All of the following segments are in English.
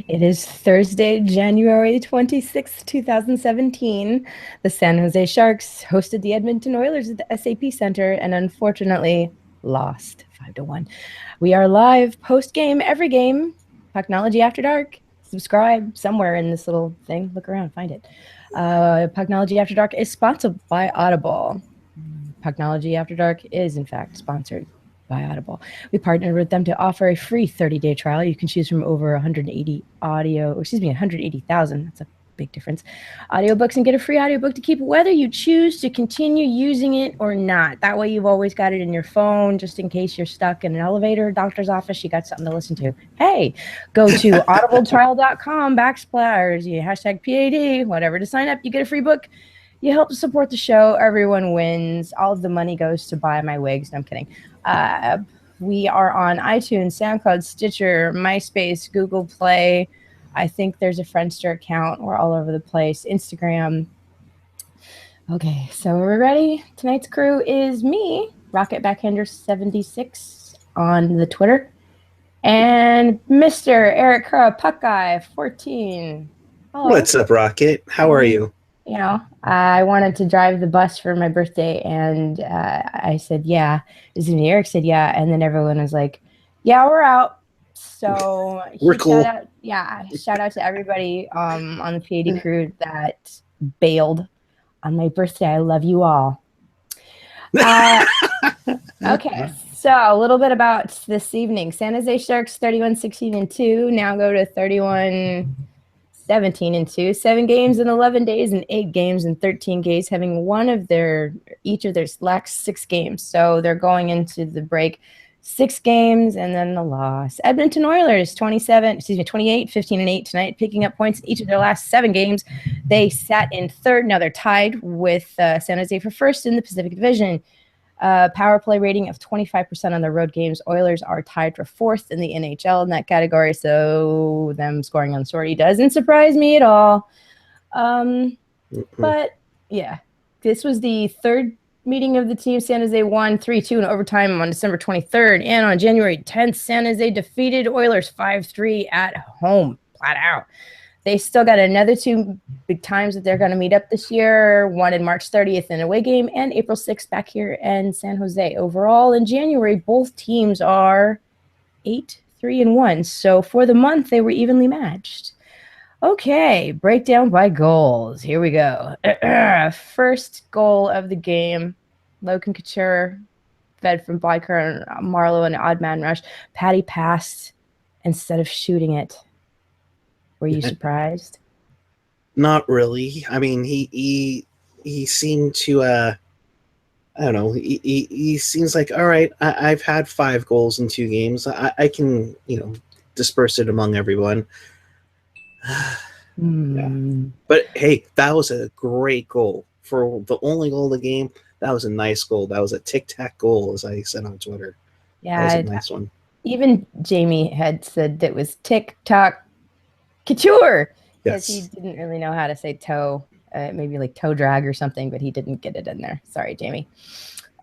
It is Thursday, January 26th, 2017. The San Jose Sharks hosted the Edmonton Oilers at the SAP Center and unfortunately lost 5-1. We are live post-game every game. Pucknology After Dark. Subscribe somewhere in this little thing. Look around, find it. Pucknology After Dark is sponsored by Audible. Pucknology After Dark is, in fact, sponsored by Audible. We partnered with them to offer a free 30-day trial. You can choose from over 180,000. That's a big difference. Audiobooks, and get a free audiobook to keep whether you choose to continue using it or not. That way you've always got it in your phone, just in case you're stuck in an elevator, doctor's office, you got something to listen to. Hey, go to audibletrial.com /hashtag PAD, whatever to sign up. You get a free book. You help support the show. Everyone wins. All of the money goes to buy my wigs. No, I'm kidding. We are on iTunes, SoundCloud, Stitcher, MySpace, Google Play. I think there's a Friendster account. We're all over the place. Instagram. Okay, so we're ready. Tonight's crew is me, Rocket Backhander 76 on the Twitter, and Mr. Eric Crow, Puck Guy 14. Hello. What's up, Rocket? How are you? You know, I wanted to drive the bus for my birthday, and I said, yeah. Eric said, yeah, and then everyone was like, yeah, we're out. So we're cool. Shout out to everybody on the PAD crew that bailed on my birthday. I love you all. Okay, so a little bit about this evening. San Jose Sharks 31-16-2 now go to 31-17-2. 7 games in 11 days and 8 games in 13 days, having each of their last 6 games. So they're going into the break 6 games and then the loss. Edmonton Oilers 28, 15-8 tonight, picking up points in each of their last 7 games. They sat in third. Now they're tied with San Jose for first in the Pacific Division. Power play rating of 25% on their road games. Oilers are tied for 4th in the NHL in that category, so them scoring on Sortie doesn't surprise me at all. But yeah, this was the third meeting of the team. San Jose won 3-2 in overtime on December 23rd, and on January 10th, San Jose defeated Oilers 5-3 at home, flat out. They still got another 2 big times that they're going to meet up this year, one in March 30th in an away game and April 6th back here in San Jose. Overall, in January, both teams are 8-3-1. So for the month, they were evenly matched. Okay, breakdown by goals. Here we go. First goal of the game, Logan Couture, fed from Biker and Marlowe, an odd man rush. Patty passed instead of shooting it. Were you surprised? Not really. I mean, he seemed to, I don't know, he seems like, all right, I've had 5 goals in 2 games. I can, disperse it among everyone. Yeah. But, hey, that was a great goal. For the only goal of the game, that was a nice goal. That was a tic-tac goal, as I said on Twitter. Yeah. That was a nice one. Even Jamie had said that was tic-tac couture, because he didn't really know how to say toe, maybe like toe drag or something, but he didn't get it in there. Sorry, Jamie.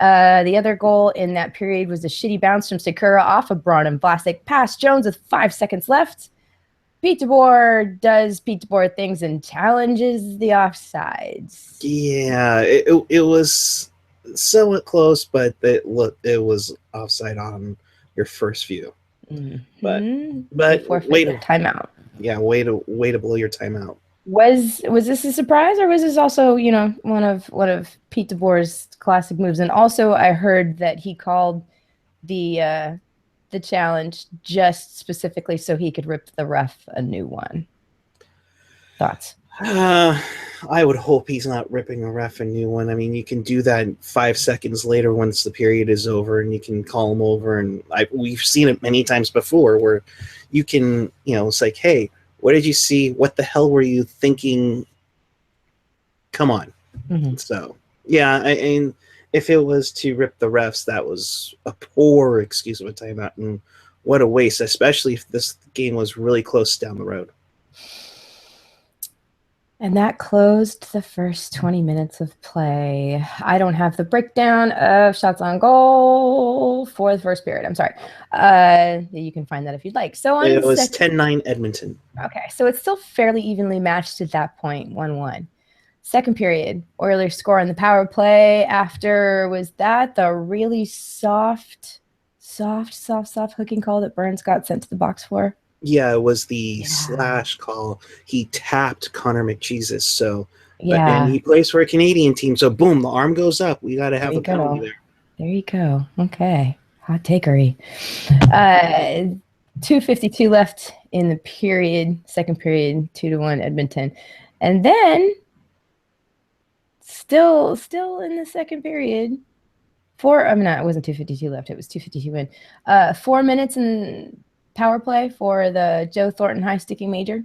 The other goal in that period was a shitty bounce from Sakura off of Braun and Vlasic past Jones with 5 seconds left. Pete DeBoer does Pete DeBoer things and challenges the offsides. Yeah, it was somewhat close, but it was offside on your first view. Mm-hmm. But wait, timeout. Yeah, way to blow your timeout. Was this a surprise, or was this also, one of Pete DeBoer's classic moves? And also, I heard that he called the challenge just specifically so he could rip the ref a new one. Thoughts? I would hope he's not ripping a ref a new one. I mean, you can do that 5 seconds later once the period is over, and you can call him over. And we've seen it many times before where you can, it's like, hey, what did you see? What the hell were you thinking? Come on. Mm-hmm. So, yeah, and if it was to rip the refs, that was a poor excuse of a timeout, and what a waste, especially if this game was really close down the road. And that closed the first 20 minutes of play. I don't have the breakdown of shots on goal for the first period. I'm sorry. You can find that if you'd like. So on It the was second, 10-9 Edmonton. okay, so it's still fairly evenly matched at that point, 1-1. Second period, Oilers score on the power play after, was that the really soft hooking call that Burns got sent to the box for? Yeah, it was the slash call. He tapped Connor McJesus. So, and Yeah. he plays for a Canadian team. So, boom, the arm goes up. We got to There have you a penalty go. there. There you go. Okay. Hot takery. 2:52 left in the period, second period, 2-1 Edmonton. And then still in the second period, it wasn't 2:52 left, it was 2:52 in. 4 minutes in power play for the Joe Thornton high sticking major.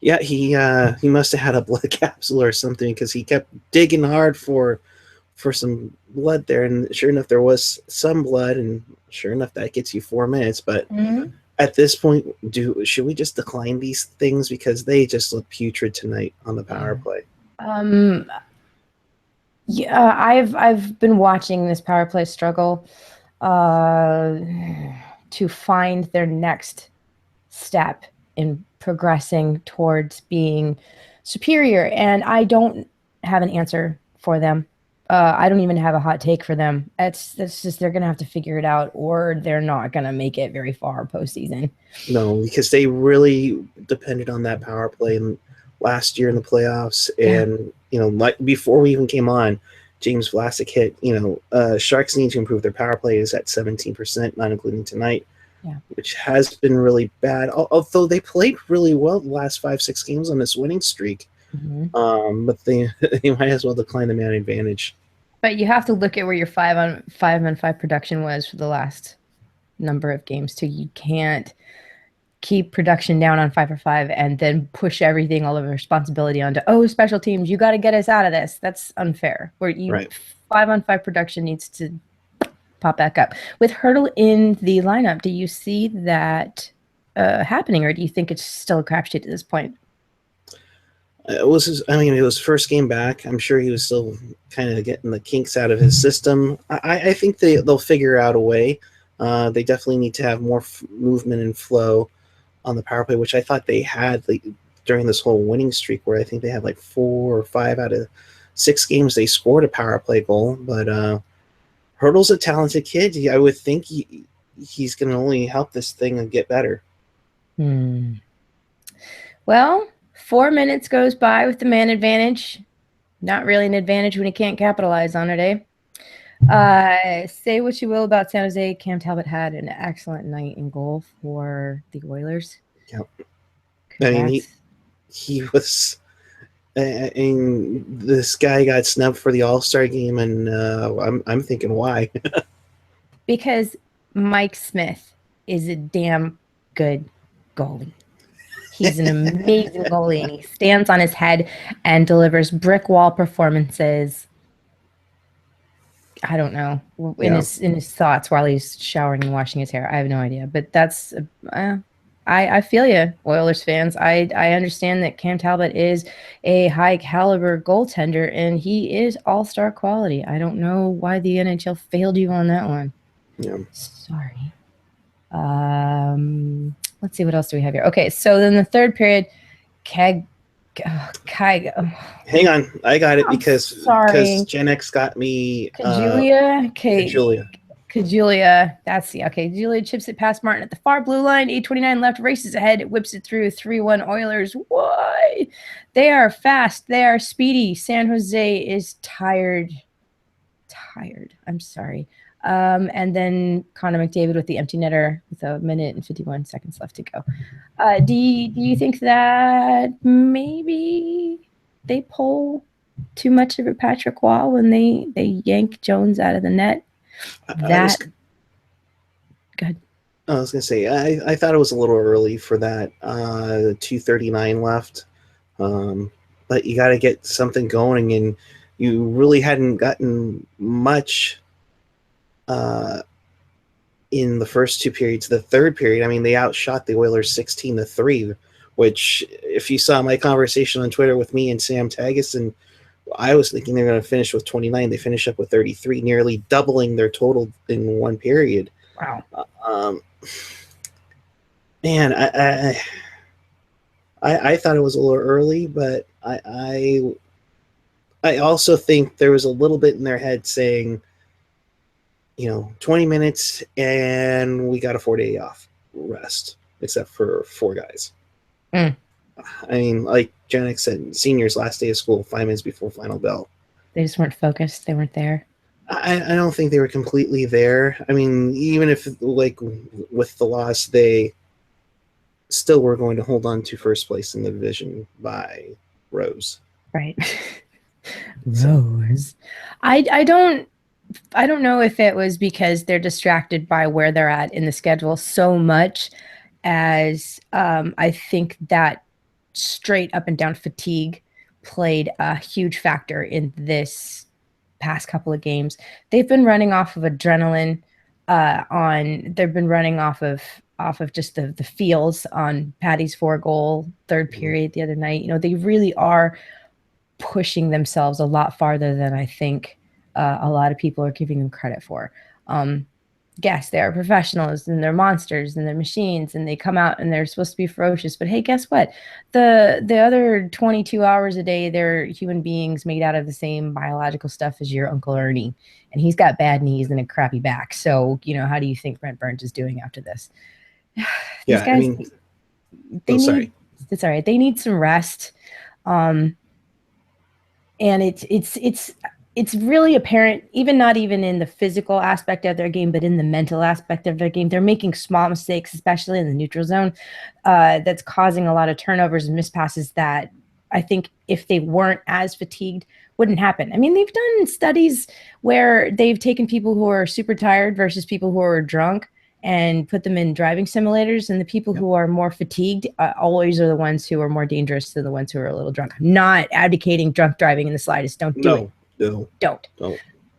Yeah, he must have had a blood capsule or something because he kept digging hard for some blood there, and sure enough, there was some blood, and sure enough, that gets you 4 minutes. But at this point, should we just decline these things because they just look putrid tonight on the power play? Yeah, I've been watching this power play struggle to find their next step in progressing towards being superior, and I don't have an answer for them. I don't even have a hot take for them. That's just they're gonna have to figure it out, or they're not gonna make it very far postseason. No, because they really depended on that power play last year in the playoffs, and like before we even came on, James Vlasic hit. Sharks need to improve their power play is at 17%, not including tonight. Yeah. Which has been really bad. Although they played really well the last 5-6 games on this winning streak, but they might as well decline the man advantage. But you have to look at where your 5-on-5 production was for the last number of games too. You can't keep production down on 5-for-5 and then push everything, all of the responsibility onto special teams. You got to get us out of this. That's unfair. Where Right. 5-on-5 production needs to pop back up. With Hurdle in the lineup, do you see that happening, or do you think it's still a crapshoot at this point? It was first game back. I'm sure he was still kind of getting the kinks out of his system. I think they'll figure out a way. They definitely need to have more movement and flow on the power play, which I thought they had during this whole winning streak, where I think they had like 4 or 5 out of 6 games they scored a power play goal. But Hurdle's a talented kid. I would think he's going to only help this thing and get better. Well, 4 minutes goes by with the man advantage. Not really an advantage when you can't capitalize on it, eh? Say what you will about San Jose. Cam Talbot had an excellent night in goal for the Oilers. Yep. Congrats. I mean, he was. And this guy got snubbed for the All-Star game, and I'm thinking why. Because Mike Smith is a damn good goalie. He's an amazing goalie, and he stands on his head and delivers brick wall performances. I don't know, in his thoughts while he's showering and washing his hair. I have no idea, but that's I feel you, Oilers fans. I understand that Cam Talbot is a high caliber goaltender, and he is all-star quality. I don't know why the NHL failed you on that one. Yeah. Sorry. Let's see, what else do we have here? Okay, so then the third period, Hang on, I got it because Gen X got me. Julia, Julia. That's Julia chips it past Martin at the far blue line. 8:29 left, races ahead, it whips it through. 3-1 Oilers. Why? They are fast. They are speedy. San Jose is tired. I'm sorry. And then Connor McDavid with the empty netter with 1 minute and 51 seconds left to go. Do you think that maybe they pull too much of a Patrick Waugh when they yank Jones out of the net? Go ahead. I was going to say, I thought it was a little early for that. 2:39 left. But you got to get something going, and you really hadn't gotten much in the first 2 periods. The third period, I mean, they outshot the Oilers 16-3 which if you saw my conversation on Twitter with me and Sam Tageson, I was thinking they're going to finish with 29. They finish up with 33, nearly doubling their total in one period. Wow. Um, man, I thought it was a little early, but I also think there was a little bit in their head saying, 20 minutes and we got a 4-day off rest, except for 4 guys. Mm. I mean, like Janik said, seniors last day of school, 5 minutes before final bell. They just weren't focused. They weren't there. I don't think they were completely there. I mean, even if, like, with the loss, they still were going to hold on to first place in the division by rows. Right. Rose. I don't know if it was because they're distracted by where they're at in the schedule so much as I think that straight up and down fatigue played a huge factor in this past couple of games. They've been running off of adrenaline they've been running off of just the feels on Patty's 4-goal third period the other night. They really are pushing themselves a lot farther than I think a lot of people are giving them credit for. Yes, they are professionals and they're monsters and they're machines and they come out and they're supposed to be ferocious. But hey, guess what? The other 22 hours a day, they're human beings made out of the same biological stuff as your Uncle Ernie. And he's got bad knees and a crappy back. So, how do you think Brent Burns is doing after this? These guys, I mean, sorry. It's all right. They need some rest. And it's really apparent, not even in the physical aspect of their game, but in the mental aspect of their game. They're making small mistakes, especially in the neutral zone, that's causing a lot of turnovers and mispasses that I think if they weren't as fatigued wouldn't happen. I mean, they've done studies where they've taken people who are super tired versus people who are drunk and put them in driving simulators, and the people who are more fatigued always are the ones who are more dangerous than the ones who are a little drunk. I'm not advocating drunk driving in the slightest. Don't do it. No. Don't.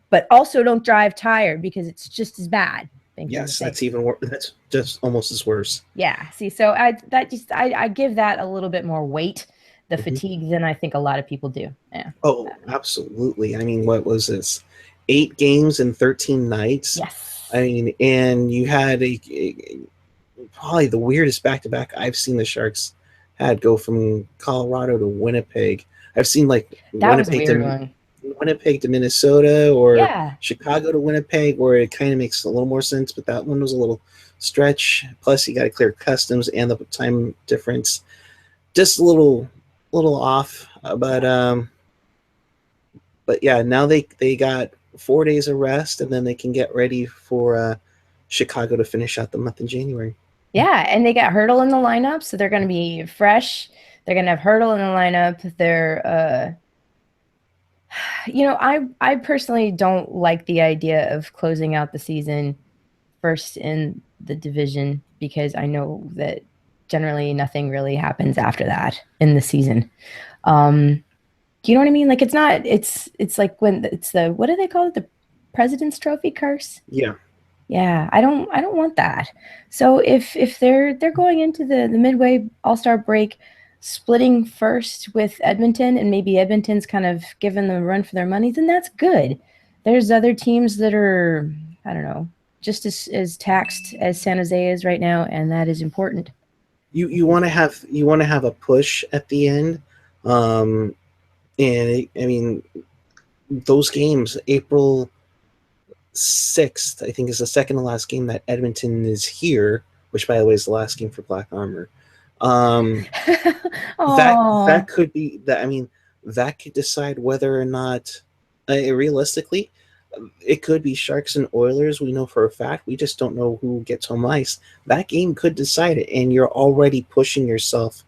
But also don't drive tired because it's just as bad. Yes, that's even worse. That's just almost as worse. Yeah. See, so I give that a little bit more weight, the fatigue, than I think a lot of people do. Yeah. Oh, absolutely. I mean, what was this? 8 games in 13 nights? Yes. I mean, and you had probably the weirdest back-to-back I've seen the Sharks had go from Colorado to Winnipeg. I've seen like Winnipeg to Minnesota or Chicago to Winnipeg, where it kind of makes a little more sense, but that one was a little stretch. Plus, you got to clear customs and the time difference, just a little off. But yeah, now they got 4 days of rest, and then they can get ready for Chicago to finish out the month in January. Yeah, and they got Hurdle in the lineup, so they're going to be fresh. They're going to have Hurdle in the lineup. They're I personally don't like the idea of closing out the season first in the division, because I know that generally nothing really happens after that in the season. Do you know what I mean? Like, it's like when it's what do they call it? The President's Trophy curse? Yeah. Yeah, I don't want that. So if they're going into the Midway All-Star break splitting first with Edmonton, and maybe Edmonton's kind of giving them a run for their money, then that's good. There's other teams that are, I don't know, just as taxed as San Jose is right now, and that is important. You want to have a push at the end, and I mean, those games, April 6th, I think, is the second to last game that Edmonton is here, which, by the way, is the last game for Black Armor. That could be that. I mean, that could decide whether or not, realistically, it could be Sharks and Oilers. We know for a fact. We just don't know who gets home ice. That game could decide it, and you're already pushing yourself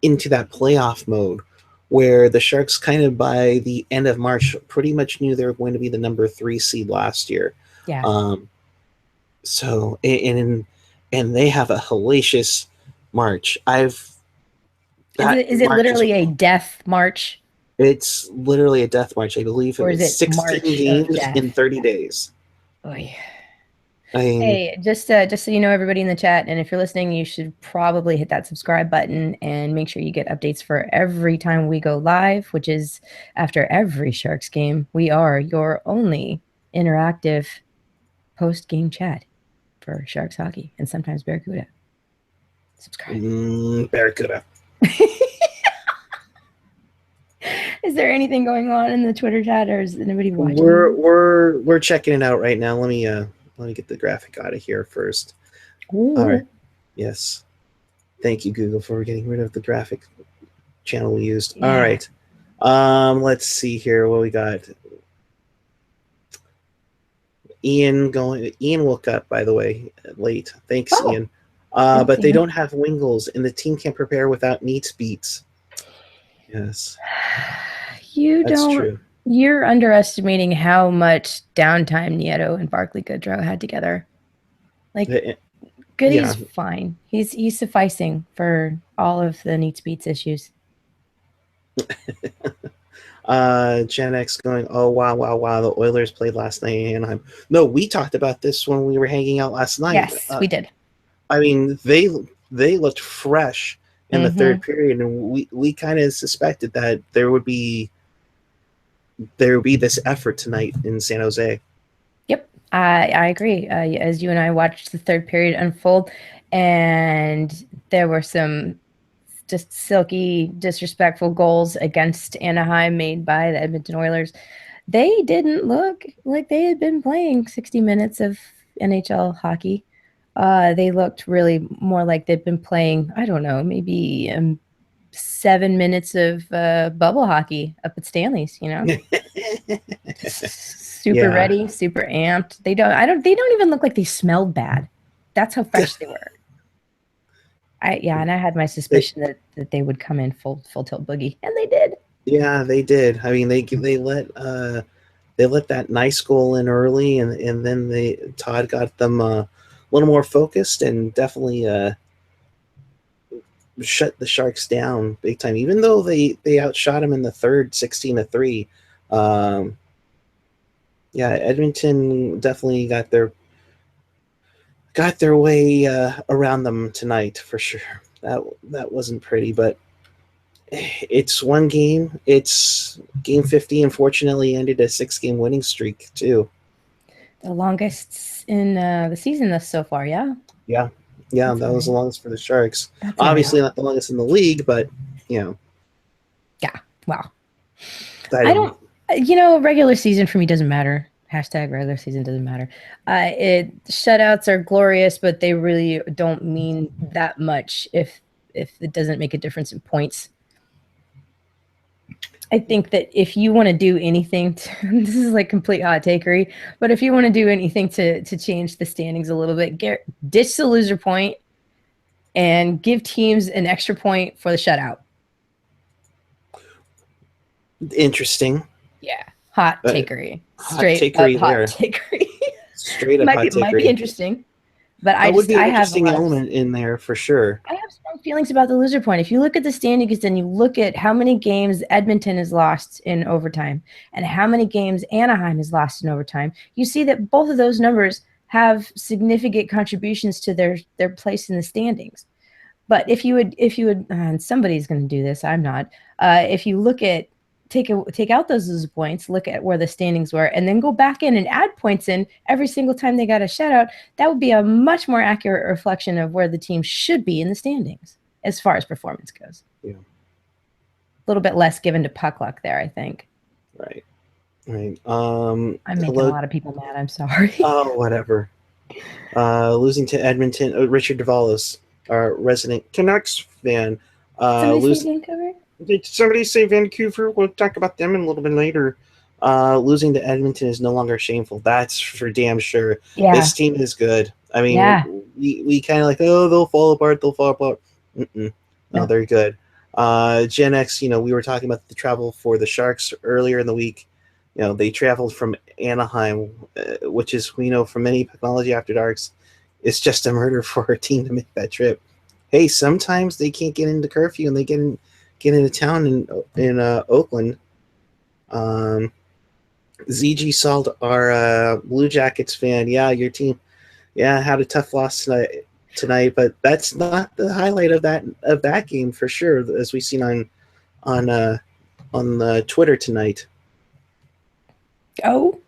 into that playoff mode, where the Sharks kind of by the end of March pretty much knew they were going to be the number 3 seed last year. Yeah. So and they have a hellacious March. Is it literally a death march? It's literally a death march. I believe it was 16 games in 30 days. Oy. I mean, Hey, just so you know, everybody in the chat, and if you're listening, you should probably hit that subscribe button and make sure you get updates for every time we go live, which is after every Sharks game. We are your only interactive post-game chat for Sharks hockey and sometimes Barracuda. Subscribe. Barracuda. Is there anything going on in the Twitter chat, or is anybody watching? We're checking it out right now. Let me get the graphic out of here first. Ooh. All right. Yes. Thank you, Google, for getting rid of the graphic channel we used. Yeah. All right. Let's see here what we got. Ian woke up, by the way, late. Thanks, Ian. Thanks, But they Ian. don't have Wingles, and the team can't prepare without neat beats. Yes, that's true. You're underestimating how much downtime Nieto and Barkley Goodrow had together. Like, Goody's fine. He's sufficing for all of the neat beats issues. Gen X going, oh wow, the Oilers played last night in Anaheim. No, we talked about this when we were hanging out last night. Yes, we did. I mean, they looked fresh in the third period, and we kind of suspected that there would be this effort tonight in San Jose. Yep, I agree. As you and I watched the third period unfold, and there were some just silky, disrespectful goals against Anaheim made by the Edmonton Oilers. They didn't look like they had been playing 60 minutes of NHL hockey. They looked really more like they'd been playing, I don't know, maybe 7 minutes of bubble hockey up at Stanley's, you know? Super ready, super amped. They don't even look like they smelled bad. That's how fresh they were. And I had my suspicion that they would come in full tilt boogie, and they did. Yeah, they did. I mean, they let that nice goal in early, and then Todd got them a little more focused and definitely shut the Sharks down big time. Even though they outshot them in the third, 16-3. Edmonton definitely got their way around them tonight for sure. That wasn't pretty, but it's one game. It's game 50. Unfortunately, ended a 6-game winning streak too. The longest in the season thus so far. Yeah. Yeah, that was the longest for the Sharks. Obviously, not the longest in the league, but Yeah. Wow. I don't. Regular season for me doesn't matter. Hashtag regular season doesn't matter. Shutouts are glorious, but they really don't mean that much if it doesn't make a difference in points. I think that if you want to do anything, this is like complete hot takery, but if you want to do anything to change the standings a little bit, ditch the loser point and give teams an extra point for the shutout. Interesting. Yeah, hot takery. Straight up hot takery. Straight up hot takery. Might be interesting. But I would be an interesting element in there for sure. I have strong feelings about the loser point. If you look at the standings and you look at how many games Edmonton has lost in overtime and how many games Anaheim has lost in overtime, you see that both of those numbers have significant contributions to their place in the standings. But if you would, and somebody's going to do this, I'm not. If you look at take out those loser points, look at where the standings were, and then go back in and add points in every single time they got a shutout, that would be a much more accurate reflection of where the team should be in the standings as far as performance goes. Yeah. A little bit less given to puck luck there, I think. Right. I'm making a lot of people mad. I'm sorry. Oh, whatever. Losing to Edmonton. Richard Davalos, our resident Canucks fan. Somebody say Vancouver? Did somebody say Vancouver? We'll talk about them in a little bit later. Losing to Edmonton is no longer shameful. That's for damn sure. Yeah. This team is good. I mean, we kind of like, oh, they'll fall apart. No, they're good. Gen X, we were talking about the travel for the Sharks earlier in the week. They traveled from Anaheim, which is, we know from many Pucknology After Darks, it's just a murder for a team to make that trip. Hey, sometimes they can't get into curfew and they get into town in Oakland. ZG Salt, our Blue Jackets fan. Yeah, your team Yeah, had a tough loss tonight, but that's not the highlight of that game for sure. As we've seen on Twitter tonight. Oh,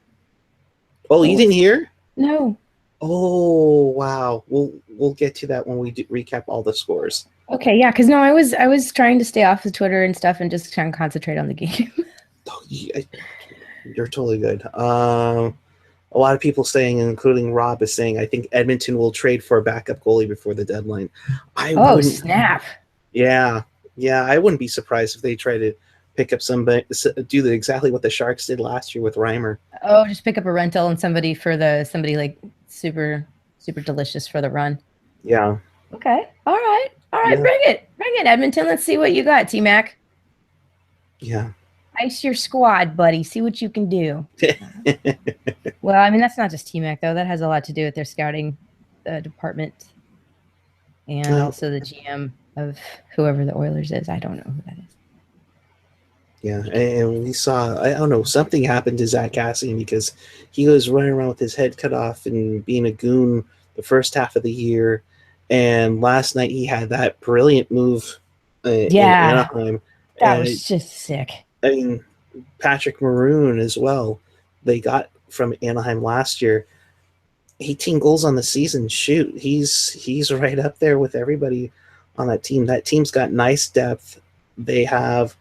Oh, what you didn't was hear? no? Oh, wow. We'll get to that when we recap all the scores. Okay, yeah, because no, I was trying to stay off of Twitter and stuff and just trying to concentrate on the game. Oh, you're totally good. A lot of people saying, including Rob, is saying, I think Edmonton will trade for a backup goalie before the deadline. I Oh, wouldn't. snap. Yeah, yeah, I wouldn't be surprised if they try to pick up somebody, do exactly what the Sharks did last year with Reimer. Oh, just pick up a rental and somebody like super super delicious for the run. Yeah, Okay. All right. All right. yeah, Bring it. Bring it, Edmonton. Let's see what you got, T Mac. yeah. Ice your squad, buddy. See what you can do. Well, I mean, that's not just T Mac, though. That has a lot to do with their scouting department and Well, also the GM of whoever the Oilers is. I don't know who that is. yeah, and we saw, I don't know, something happened to Zach Cassian because he was running around with his head cut off and being a goon the first half of the year. And last night he had that brilliant move in Yeah, Anaheim. that And was just sick. I mean, Patrick Maroon as well. They got from Anaheim last year. 18 goals on the season. Shoot, he's right up there with everybody on that team. That team's got nice depth. They have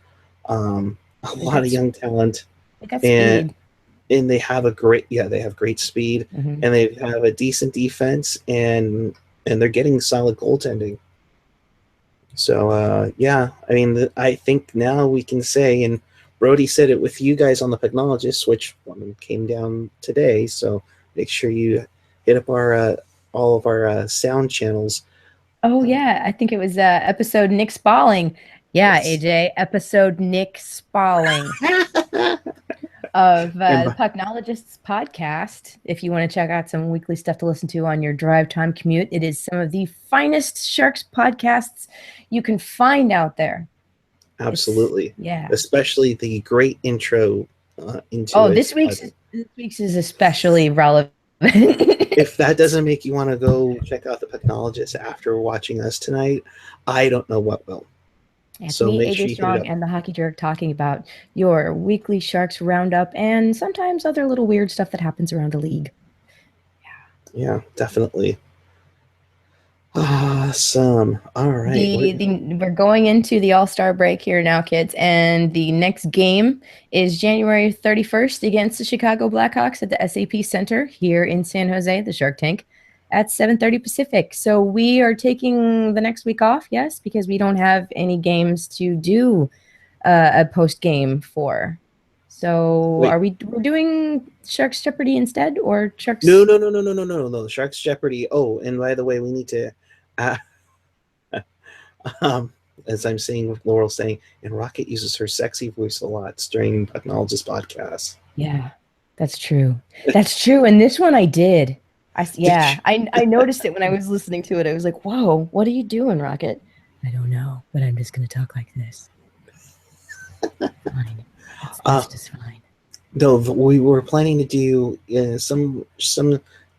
a They lot got of young talent, they got and speed. they have they have great speed, Mm-hmm. and they have a decent defense, and they're getting solid goaltending. So yeah, I mean, I think now we can say, and Brody said it with you guys on the Pucknologist, which came down today. So make sure you hit up our all of our sound channels. Oh yeah, I think it was episode Nick Spalling. Yeah, Yes. AJ, episode Nick Spalling of And the Pucknologists podcast. If you want to check out some weekly stuff to listen to on your drive time commute, it is some of the finest Sharks podcasts you can find out there. absolutely, Yeah. especially the great intro into Oh, it. this week's is especially relevant. If that doesn't make you want to go check out the Pucknologist after watching us tonight, I don't know what will. It's So me, make AJ sure you hit it Strong, up. and the Hockey Jerk talking about your weekly Sharks roundup and sometimes other little weird stuff that happens around the league. Yeah, definitely. Awesome. All right. We're going into the All-Star break here now, kids, and the next game is January 31st against the Chicago Blackhawks at the SAP Center here in San Jose, the Shark Tank, at 7:30 Pacific. So we are taking the next week off, yes, because we don't have any games to do a post game for. So Wait. we're doing Sharks Jeopardy instead, or No, Sharks? no, no, no, no, no, no, no. Sharks Jeopardy. Oh, and by the way, we need to, uh, um, as I'm saying with Laurel saying, and Rocket uses her sexy voice a lot during Technologist podcasts. Yeah, that's true. That's true. And this one I did. Did you? I noticed it when I was listening to it. I was like, whoa, what are you doing, Rocket? I don't know, but I'm just gonna talk like this. Fine. That's just fine. No, we were planning to do some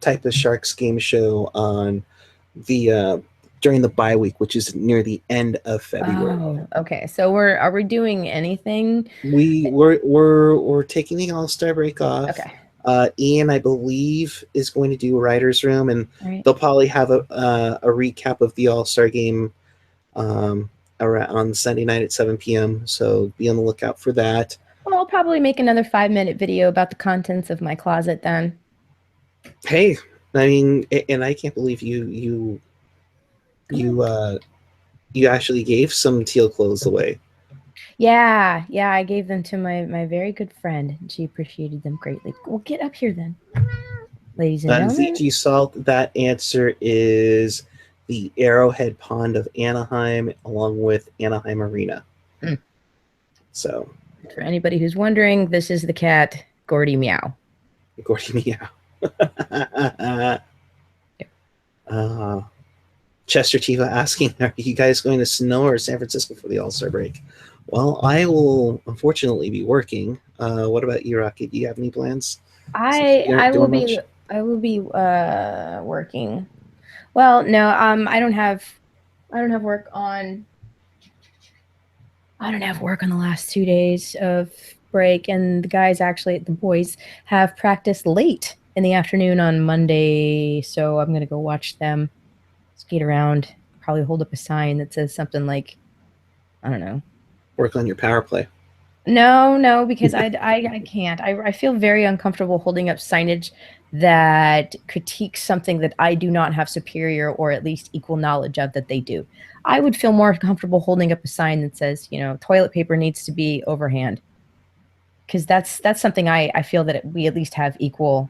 type of Sharks game show on the during the bye week, which is near the end of February. Oh, okay. So are we doing anything? We're taking the All-Star break off. Okay. Ian, I believe, is going to do Writers Room, and All right. they'll probably have a recap of the All-Star game on Sunday night at 7 p.m. So be on the lookout for that. Well, I'll probably make another 5-minute video about the contents of my closet then. Hey, I mean, and I can't believe you actually gave some teal clothes away. Yeah, I gave them to my very good friend, and she appreciated them greatly. Well, get up here then, ladies and gentlemen. ZG Salt, that answer is the Arrowhead Pond of Anaheim, along with Anaheim Arena. Mm. So, for anybody who's wondering, this is the cat, Gordy Meow. Gordy Meow. Chester Tiva asking, are you guys going to Snow or San Francisco for the All-Star break? Well, I will unfortunately be working. What about you, Rocket? Do you have any plans? I will be much? I will be working. Well, no, I don't have work on I don't have work on the last 2 days of break, and the boys have practice late in the afternoon on Monday, so I'm gonna go watch them skate around, probably hold up a sign that says something like, I don't know. Work on your power play. No, no, because I can't. I feel very uncomfortable holding up signage that critiques something that I do not have superior or at least equal knowledge of that they do. I would feel more comfortable holding up a sign that says, toilet paper needs to be overhand, because that's something I feel that we at least have equal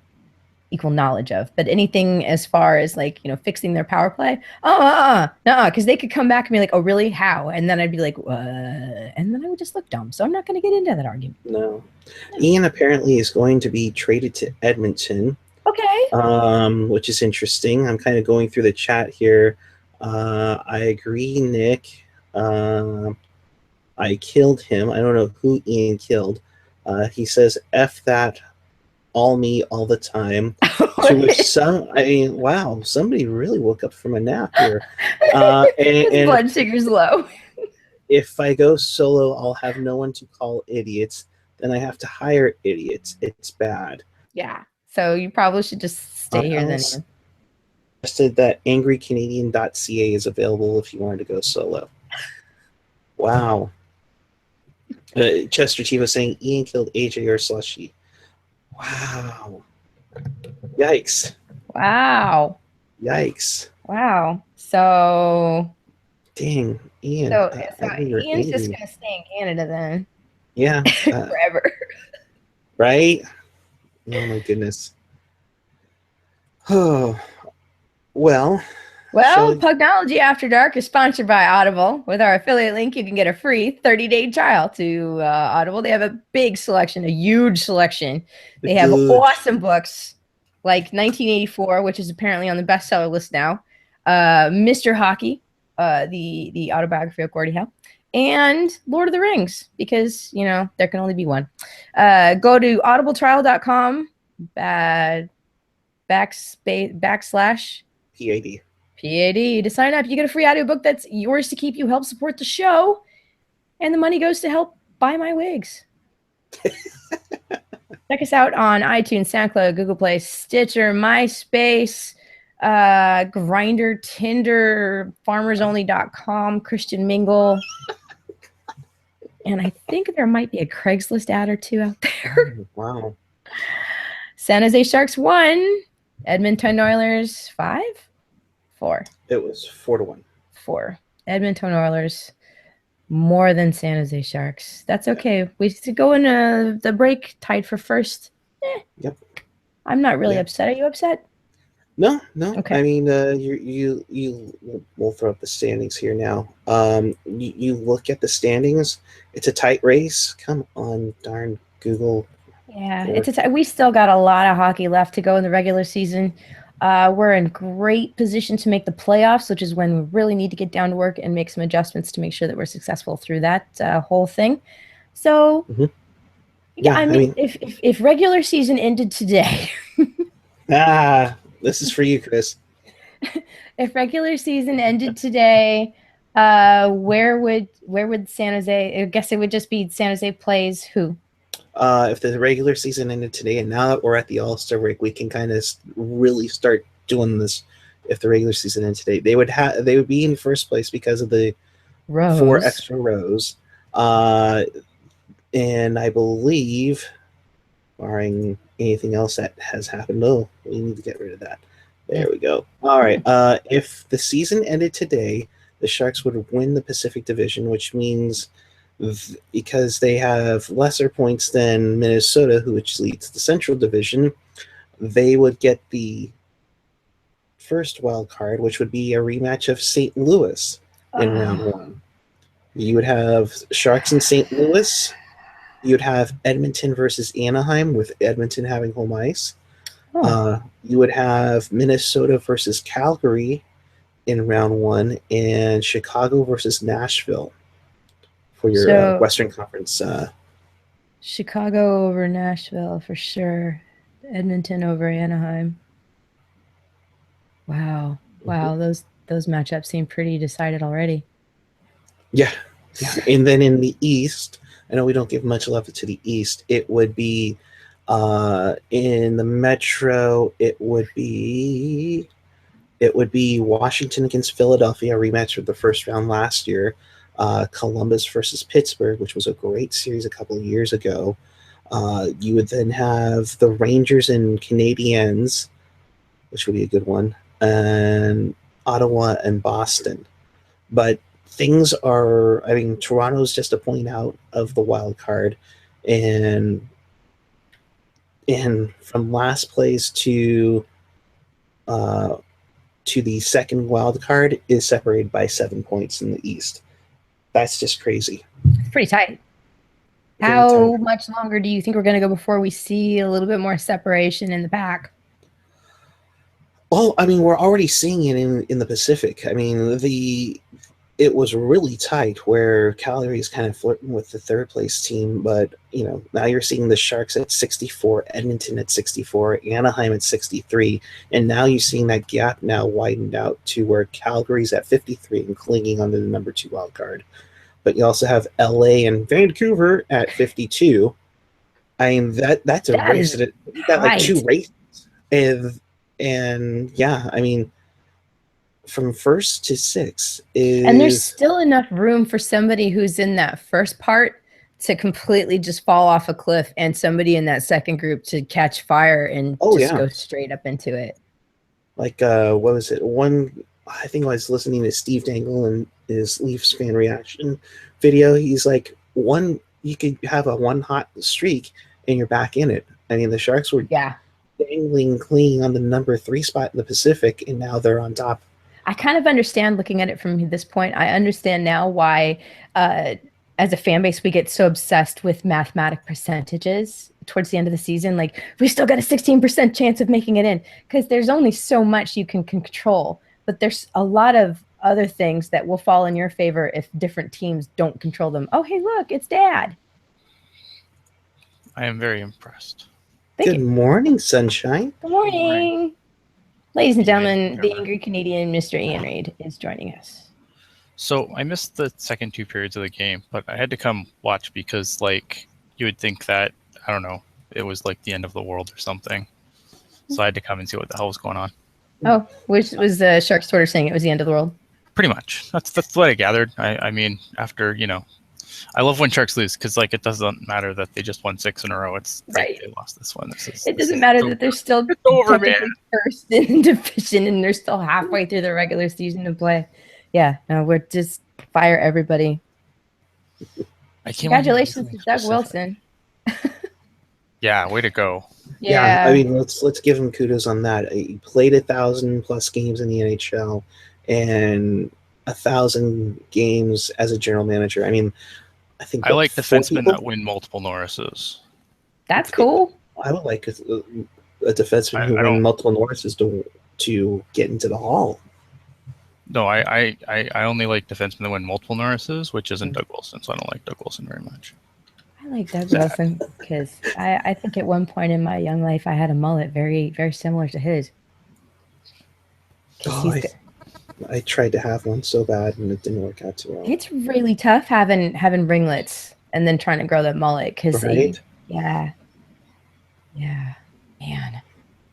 knowledge of. But anything as far as like, fixing their power play, no, because they could come back and be like, oh, really? How? And then I'd be like, and then I would just look dumb. So I'm not going to get into that argument. No. Ian apparently is going to be traded to Edmonton, Okay. which is interesting. I'm kind of going through the chat here. I agree, Nick. I killed him. I don't know who Ian killed. He says, F that, all me, all the time. To which wow, somebody really woke up from a nap here. His blood sugar's low. If I go solo, I'll have no one to call idiots. Then I have to hire idiots. It's bad. Yeah. So you probably should just stay here then. Suggested that angrycanadian.ca is available if you wanted to go solo. Wow. Chester Chivo saying Ian killed AJ or Slushy. Wow. Yikes. Wow. Yikes. Wow. So dang, Ian. So, Ian's just gonna stay in Canada then. Yeah. Forever. Right? Oh my goodness. Oh. Well, Pucknology After Dark is sponsored by Audible. With our affiliate link, you can get a free 30-day trial to Audible. They have a big selection, a huge selection. They have awesome books like 1984, which is apparently on the bestseller list now, Mr. Hockey, the autobiography of Gordie Howe, and Lord of the Rings, because, there can only be one. Go to audibletrial.com backslash PAD to sign up. You get a free audiobook that's yours to keep. You help support the show, and the money goes to help buy my wigs. Check us out on iTunes, SoundCloud, Google Play, Stitcher, MySpace, Grinder, Tinder, FarmersOnly.com, Christian Mingle. And I think there might be a Craigslist ad or two out there. Wow. San Jose Sharks 1, Edmonton Oilers 5. 4. It was 4-1. 4. Edmonton Oilers more than San Jose Sharks. That's okay. We used to go in the break tied for first. Yep. I'm not really upset. Are you upset? No. Okay. I mean, we'll throw up the standings here now. You look at the standings. It's a tight race. Come on, darn Google. Yeah, we still got a lot of hockey left to go in the regular season. We're in great position to make the playoffs, which is when we really need to get down to work and make some adjustments to make sure that we're successful through that whole thing. So, I mean, if regular season ended today, this is for you, Chris. If regular season ended today, where would San Jose? I guess it would just be San Jose plays who? If the regular season ended today, and now that we're at the All-Star break, we can kind of really start doing this. If the regular season ended today, they would be in first place because of the 4 extra rows. And I believe, barring anything else that has happened, we need to get rid of that. There we go. All right. If the season ended today, the Sharks would win the Pacific Division, which means because they have lesser points than Minnesota, which leads the Central Division, they would get the first wild card, which would be a rematch of St. Louis in round 1. You would have Sharks in St. Louis. You'd have Edmonton versus Anaheim, with Edmonton having home ice. You would have Minnesota versus Calgary in round 1, and Chicago versus Nashville for your Western Conference. Chicago over Nashville for sure. Edmonton over Anaheim. Wow. Wow. Those matchups seem pretty decided already. Yeah. Yeah. And then in the East, I know we don't give much love to the East. It would be in the Metro, it would be Washington against Philadelphia, a rematch of the first round last year. Columbus versus Pittsburgh, which was a great series a couple of years ago. You would then have the Rangers and Canadiens, which would be a good one, and Ottawa and Boston. But things are, I mean, Toronto's just a point out of the wild card, and from last place uh, to the second wild card is separated by 7 points in the East. That's just crazy. It's pretty tight. Very How tight. much longer do you think we're going to go before we see a little bit more separation in the pack? Well, I mean, we're already seeing it in the Pacific. I mean, it was really tight where Calgary is kind of flirting with the third place team, but now you're seeing the Sharks at 64, Edmonton at 64, Anaheim at 63, and now you're seeing that gap now widened out to where Calgary's at 53 and clinging onto the number 2 wild card. But you also have LA and Vancouver at 52. I mean that's a That race is that got like 2 tight. races, and yeah, I mean from first to sixth And there's is still enough room for somebody who's in that first part to completely just fall off a cliff and somebody in that second group to catch fire and oh just yeah, go straight up into it. like what was it? I think I was listening to Steve Dangle and his Leafs fan reaction video. He's like, you could have a one hot streak and you're back in it. I mean, the Sharks were Yeah. dangling clean on the number 3 spot in the Pacific, and now they're on top. I kind of understand looking at it from this point. I understand now why, as a fan base, we get so obsessed with mathematic percentages towards the end of the season. Like, we still got a 16% chance of making it in because there's only so much you can control. But there's a lot of other things that will fall in your favor if different teams don't control them. Oh, hey, look, it's Dad. I am very impressed. Thank Good you. morning, sunshine. Good morning. Ladies and Ian, gentlemen, the whatever. angry Canadian Mr. Ian Reid is joining us. So I missed the second 2 periods of the game, but I had to come watch because, like, you would think that, I don't know, it was like the end of the world or something. So I had to come and see what the hell was going on. Oh, which was Sharks Twitter saying it was the end of the world? Pretty much. That's what I gathered. I mean, after, I love when Sharks lose because, like, it doesn't matter that they just won 6 in a row. It's Right. like they lost this one. It doesn't matter that they're still It's over, technically man. first in division and they're still halfway through the regular season to play. Yeah, no, we're just fire everybody. Congratulations to Doug Wilson. Yeah, way to go. Yeah, I mean, let's give him kudos on that. He played 1,000+ games in the NHL and 1,000 games as a general manager. I mean, I think I like defensemen that win multiple Norrises. That's cool. I would like a defenseman who win multiple Norrises to get into the Hall. No, I only like defensemen that win multiple Norrises, which isn't Doug Wilson, so I don't like Doug Wilson very much. I like Doug Wilson because I think at one point in my young life I had a mullet very, very similar to his. Oh, I tried to have one so bad and it didn't work out too well. It's really tough having ringlets and then trying to grow that mullet because yeah, man.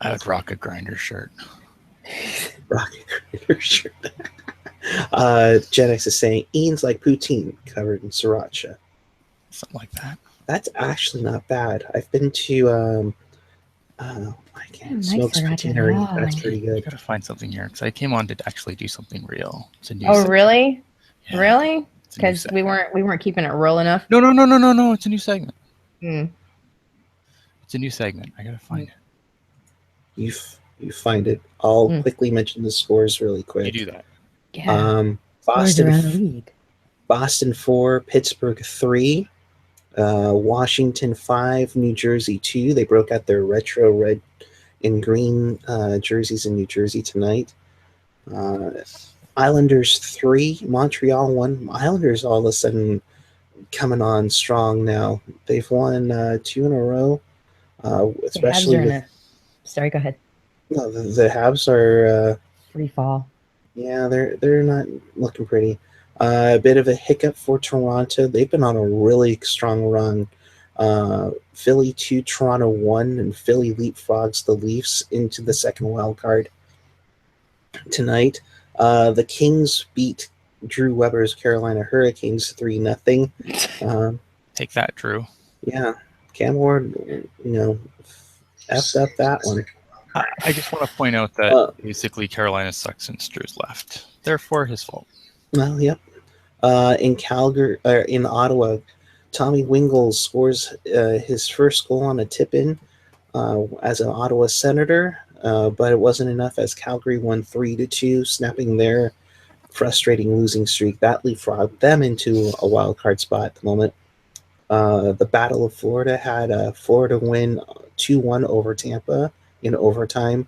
I would rock a grinder shirt. Rocket grinder shirt. Gen X is saying Ian's like poutine covered in sriracha. Something like that. That's actually not bad. I've been to I can't Smoke's Poutineery. That's pretty good. I gotta find something here because I came on to actually do something real. It's a new segment. Really? Yeah, really? Because we weren't keeping it real enough. No. It's a new segment. It's a new segment. I gotta find it. You find it. I'll quickly mention the scores really quick. You do that. Yeah. Boston 4, Pittsburgh 3, Washington 5, New Jersey 2. They broke out their retro red and green jerseys in New Jersey tonight. Islanders 3, Montreal 1. Islanders all of a sudden coming on strong now. They've won 2 in a row. Especially sorry, go ahead. No, the Habs are free fall. Yeah, they're not looking pretty. A bit of a hiccup for Toronto. They've been on a really strong run. Philly 2, Toronto 1, and Philly leapfrogs the Leafs into the second wild card tonight. The Kings beat Drew Weber's Carolina Hurricanes 3-0. Take that, Drew. Yeah, Cam Ward, effed up that one. I just want to point out that basically Carolina sucks since Drew's left. Therefore, his fault. Well, yep. In Ottawa, Tommy Wingles scores his first goal on a tip-in as an Ottawa Senator, but it wasn't enough as Calgary won 3-2, snapping their frustrating losing streak. That leapfrogged them into a wild card spot at the moment. The Battle of Florida had Florida win 2-1 over Tampa in overtime.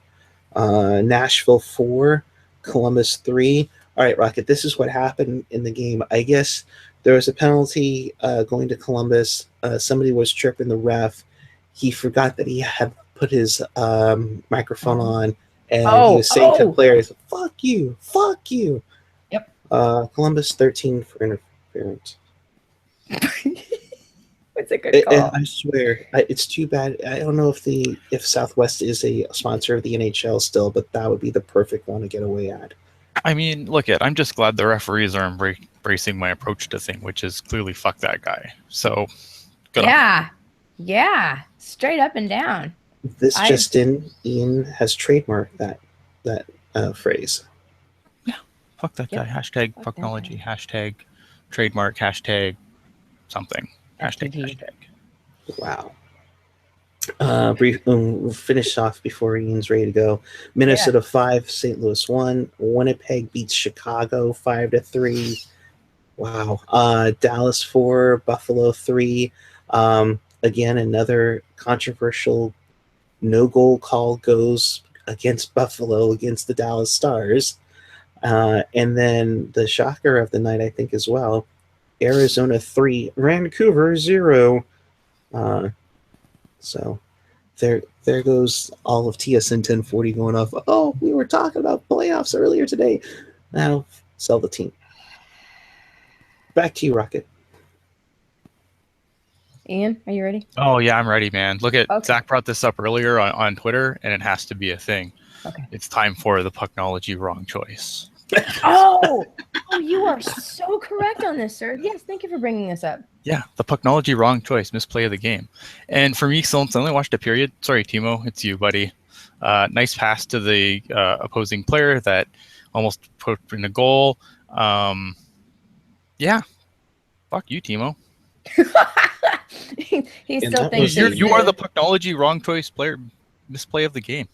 Nashville 4, Columbus 3. All right, Rocket, this is what happened in the game. I guess there was a penalty going to Columbus. Somebody was tripping the ref. He forgot that he had put his microphone on, and he was saying to players, fuck you, fuck you. Yep. Columbus 13 for interference. It's a good call. I swear, it's too bad. I don't know if Southwest is a sponsor of the NHL still, but that would be the perfect one to get away at. I mean, I'm just glad the referees are embracing my approach to thing, which is clearly fuck that guy. So, good on. Yeah, straight up and down. This Ian has trademarked that phrase. Yeah, fuck that guy. Hashtag Pucknology. Hashtag trademark. Hashtag something. Hashtag. Wow. We'll finish off before Ian's ready to go. Minnesota 5, St. Louis 1. Winnipeg beats Chicago 5-3. Wow. Dallas 4, Buffalo 3. Again, another controversial no-goal call goes against Buffalo against the Dallas Stars. And then the shocker of the night, I think, as well. Arizona 3, Vancouver 0. So there goes all of TSN 1040 going off. Oh, we were talking about playoffs earlier today. Now sell the team. Back to you, Rocket. Ian, are you ready? Oh yeah, I'm ready, man. Look at Zach brought this up earlier on Twitter, and it has to be a thing. Okay. It's time for the Pucknology wrong choice. Oh, you are so correct on this, sir. Yes, thank you for bringing this up. Yeah, the Pucknology wrong choice, misplay of the game. And for me, since I only watched a period, sorry, Timo, it's you, buddy. Nice pass to the opposing player that almost put in a goal. Yeah, fuck you, Timo. he still thinks you are the Pucknology wrong choice player, misplay of the game.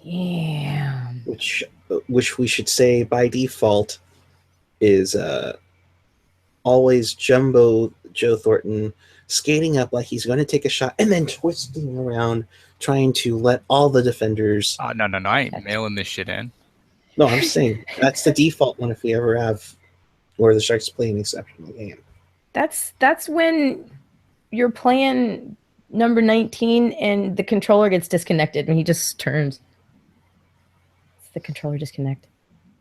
Yeah. Which we should say by default is always Jumbo Joe Thornton skating up like he's going to take a shot and then twisting around trying to let all the defenders. No, I ain't mailing this shit in. No, I'm saying that's the default one if we ever have where the Sharks play an exceptional game. That's when you're playing number 19 and the controller gets disconnected and he just turns. It's the controller disconnect.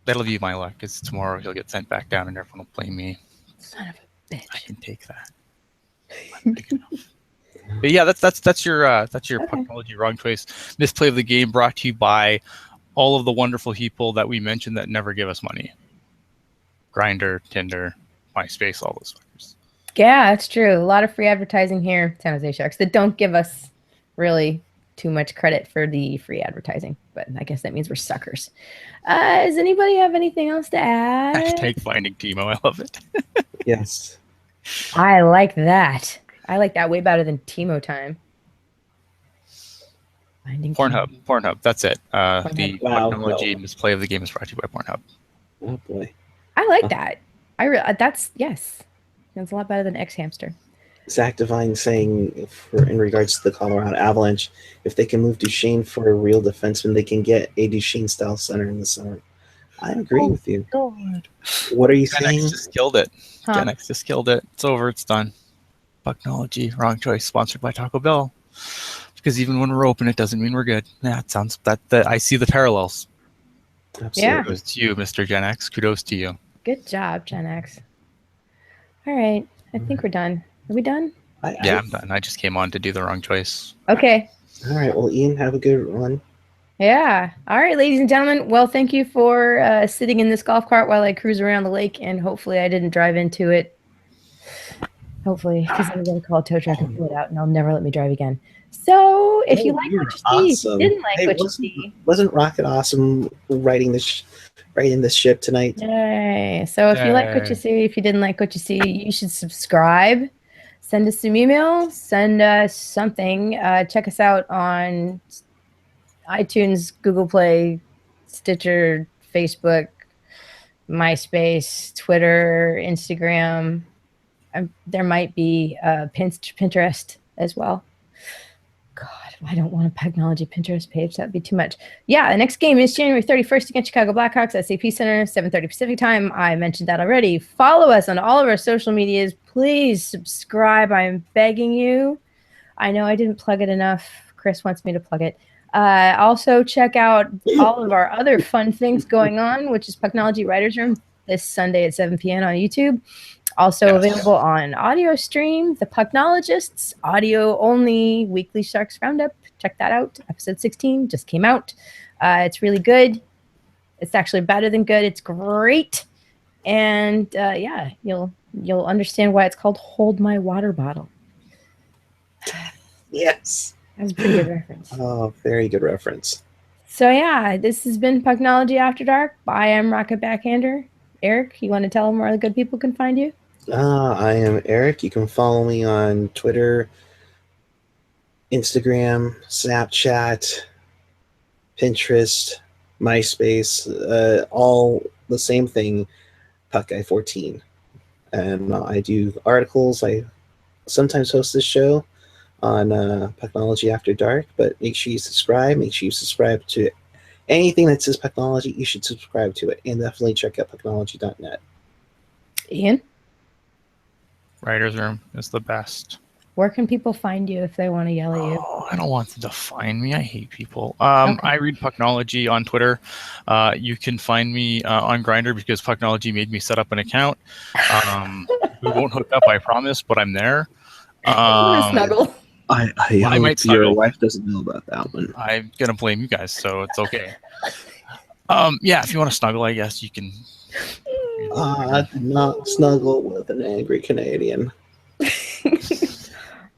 That'll be my luck, because tomorrow he'll get sent back down and everyone will blame me. Son of a bitch. I can take that. I'm big enough. But yeah, that's your Pucknology wrong choice. Misplay of the game brought to you by all of the wonderful people that we mentioned that never give us money. Grindr, Tinder, MySpace, all those fuckers. Yeah, that's true. A lot of free advertising here, San Jose Sharks, that don't give us really too much credit for the free advertising. But I guess that means we're suckers. Does anybody have anything else to add? Hashtag finding Timo. I love it. Yes. I like that. I like that way better than Timo time. Finding Pornhub. That's it. Pornhub. The Pucknology misplay of the game is brought to you by Pornhub. Oh boy. I like that. That's a lot better than X Hamster. Zach Devine saying, in regards to the Colorado Avalanche, if they can move Duchesne for a real defenseman, they can get a Duchesne-style center in the summer. I agree with you. God. What are you Gen saying? X just killed it. Huh. Gen X just killed it. It's over. It's done. Pucknology, wrong choice. Sponsored by Taco Bell. Because even when we're open, it doesn't mean we're good. Yeah, it sounds that I see the parallels. Absolutely. Kudos to you, Mr. Gen X. Kudos to you. Good job, Gen X. All right. I think we're done. Are we done? Yeah, I'm done. I just came on to do the wrong choice. Okay. All right. Well, Ian, have a good one. Yeah. All right, ladies and gentlemen. Well, thank you for sitting in this golf cart while I cruise around the lake, and hopefully I didn't drive into it. Hopefully, because I'm going to call a tow truck and pull it out, and they'll never let me drive again. So, if you like what you see, if you didn't like what you see, wasn't Rocket awesome writing this ship tonight? yay. So, if you like what you see, if you didn't like what you see, you should subscribe. Send us some email. Send us something. Check us out on iTunes, Google Play, Stitcher, Facebook, MySpace, Twitter, Instagram. There might be Pinterest as well. God, I don't want a Pucknology Pinterest page. That'd be too much. Yeah, the next game is January 31st against Chicago Blackhawks at SAP Center, 7:30 Pacific time. I mentioned that already. Follow us on all of our social medias. Please subscribe. I'm begging you. I know I didn't plug it enough. Chris wants me to plug it. Also, check out all of our other fun things going on, which is Pucknology Writers Room this Sunday at 7 p.m. on YouTube. Also available on audio stream, The Pucknologists, audio only weekly Sharks Roundup. Check that out. Episode 16 just came out. It's really good. It's actually better than good. It's great. And yeah, you'll understand why it's called Hold My Water Bottle. Yes. That was a pretty good reference. Oh, very good reference. So yeah, this has been Pucknology After Dark. I am Rocket Backhander. Eric, you want to tell them where the good people can find you? I am Eric. You can follow me on Twitter, Instagram, Snapchat, Pinterest, MySpace, all the same thing, PuckGuy14. And I do articles. I sometimes host this show on Pucknology After Dark, but make sure you subscribe. Make sure you subscribe to anything that says Pucknology. You should subscribe to it, and definitely check out Pucknology.net. Ian? Writer's Room is the best. Where can people find you if they want to yell at you? Oh, I don't want them to find me. I hate people. I read Pucknology on Twitter. You can find me on Grindr because Pucknology made me set up an account. We won't hook up, I promise, but I'm there. Snuggle. I hope your wife doesn't know about that one. I'm gonna blame you guys, so it's okay. Yeah, if you want to snuggle, I guess you can. I did not snuggle with an angry Canadian.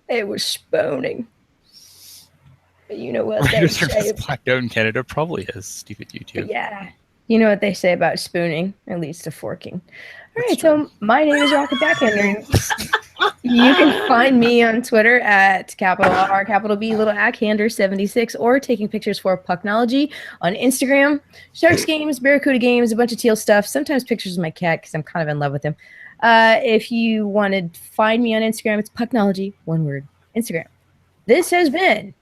It was spooning. But you know what Writers they say. Blacked out in Canada probably is stupid YouTube. Yeah. You know what they say about spooning. It leads to forking. All right, so my name is Rocket Backhander. You can find me on Twitter at capital R, capital B, little Ackhander76, or taking pictures for Pucknology on Instagram. Sharks games, Barracuda games, a bunch of teal stuff. Sometimes pictures of my cat because I'm kind of in love with him. If you want to find me on Instagram, it's Pucknology, one word, Instagram. This has been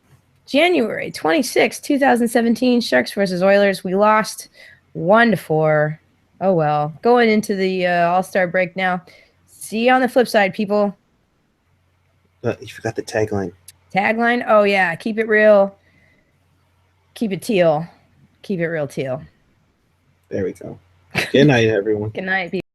January 26, 2017, Sharks versus Oilers. We lost 1-4. Oh, well. Going into the All-Star break now. See you on the flip side, people. You forgot the tagline. Tagline? Oh, yeah. Keep it real. Keep it teal. Keep it real teal. There we go. Good night, everyone. Good night, people.